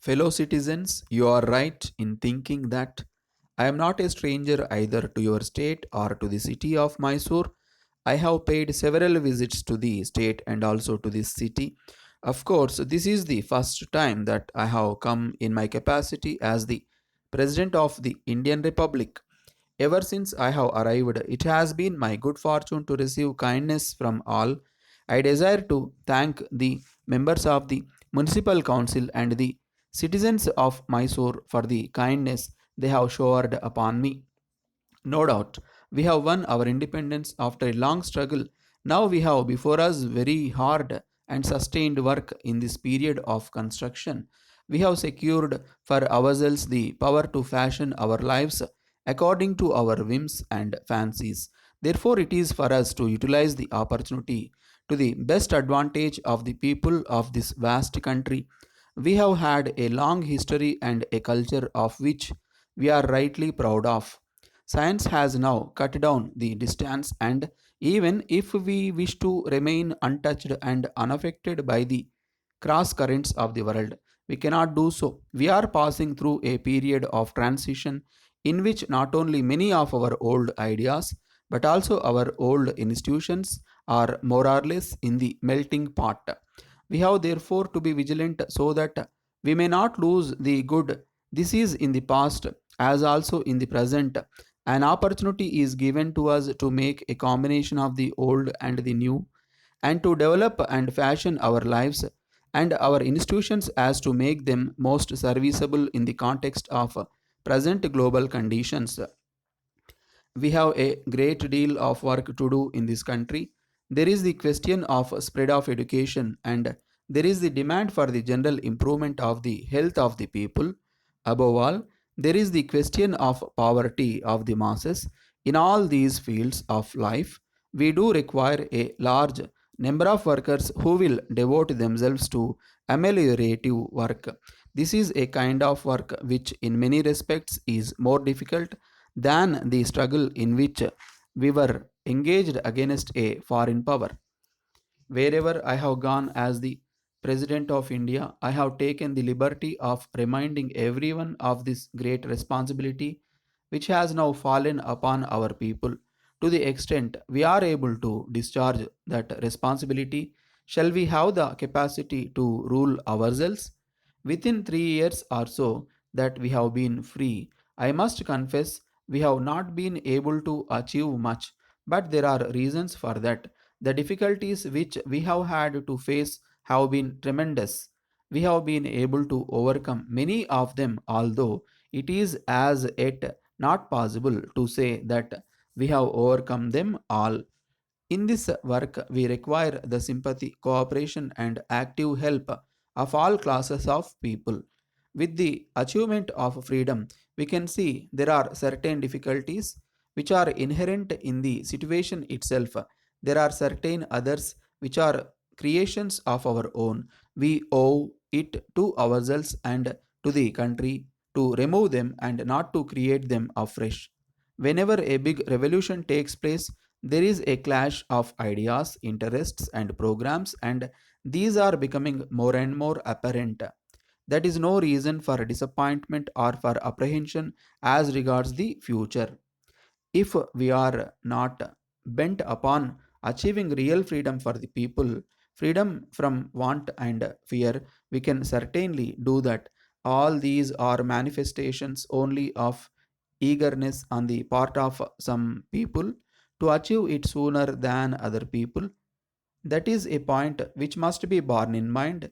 Fellow citizens, you are right in thinking that I am not a stranger either to your state or to the city of Mysore. I have paid several visits to the state and also to this city. Of course, this is the first time that I have come in my capacity as the President of the Indian Republic. Ever since I have arrived, it has been my good fortune to receive kindness from all. I desire to thank the members of the Municipal Council and the citizens of Mysore for the kindness they have showered upon me. No doubt, we have won our independence after a long struggle. Now we have before us very hard and sustained work in this period of construction. We have secured for ourselves the power to fashion our lives according to our whims and fancies. Therefore, it is for us to utilize the opportunity to the best advantage of the people of this vast country. We have had a long history and a culture of which we are rightly proud of. Science has now cut down the distance, and even if we wish to remain untouched and unaffected by the cross currents of the world, we cannot do so. We are passing through a period of transition in which not only many of our old ideas but also our old institutions are more or less in the melting pot. We have therefore to be vigilant so that we may not lose the good. This is in the past as also in the present. An opportunity is given to us to make a combination of the old and the new, and to develop and fashion our lives and our institutions as to make them most serviceable in the context of present global conditions. We have a great deal of work to do in this country. There is the question of spread of education, and there is the demand for the general improvement of the health of the people. Above all, there is the question of poverty of the masses. In all these fields of life, we do require a large number of workers who will devote themselves to ameliorative work. This is a kind of work which, in many respects, is more difficult than the struggle in which we were engaged against a foreign power. Wherever I have gone as the President of India, I have taken the liberty of reminding everyone of this great responsibility which has now fallen upon our people. To the extent we are able to discharge that responsibility, shall we have the capacity to rule ourselves? Within 3 years or so that we have been free, I must confess we have not been able to achieve much, but there are reasons for that. The difficulties which we have had to face have been tremendous. We have been able to overcome many of them, although it is as yet not possible to say that we have overcome them all. In this work, we require the sympathy, cooperation, and active help of all classes of people. With the achievement of freedom, we can see there are certain difficulties which are inherent in the situation itself. There are certain others which are creations of our own. We owe it to ourselves and to the country to remove them and not to create them afresh. Whenever a big revolution takes place, there is a clash of ideas, interests, and programs, and these are becoming more and more apparent. That is no reason for disappointment or for apprehension as regards the future. If we are not bent upon achieving real freedom for the people, freedom from want and fear, we can certainly do that. All these are manifestations only of eagerness on the part of some people to achieve it sooner than other people. That is a point which must be borne in mind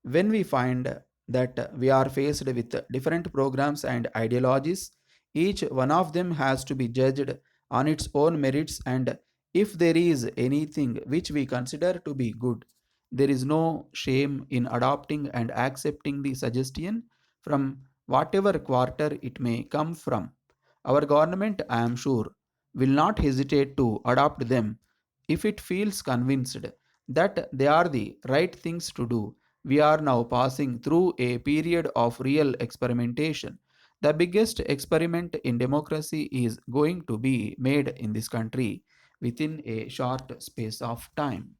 when we find that we are faced with different programs and ideologies. Each one of them has to be judged on its own merits, and if there is anything which we consider to be good, there is no shame in adopting and accepting the suggestion from whatever quarter it may come from. Our government, I am sure, will not hesitate to adopt them if it feels convinced that they are the right things to do. We are now passing through a period of real experimentation. The biggest experiment in democracy is going to be made in this country within a short space of time.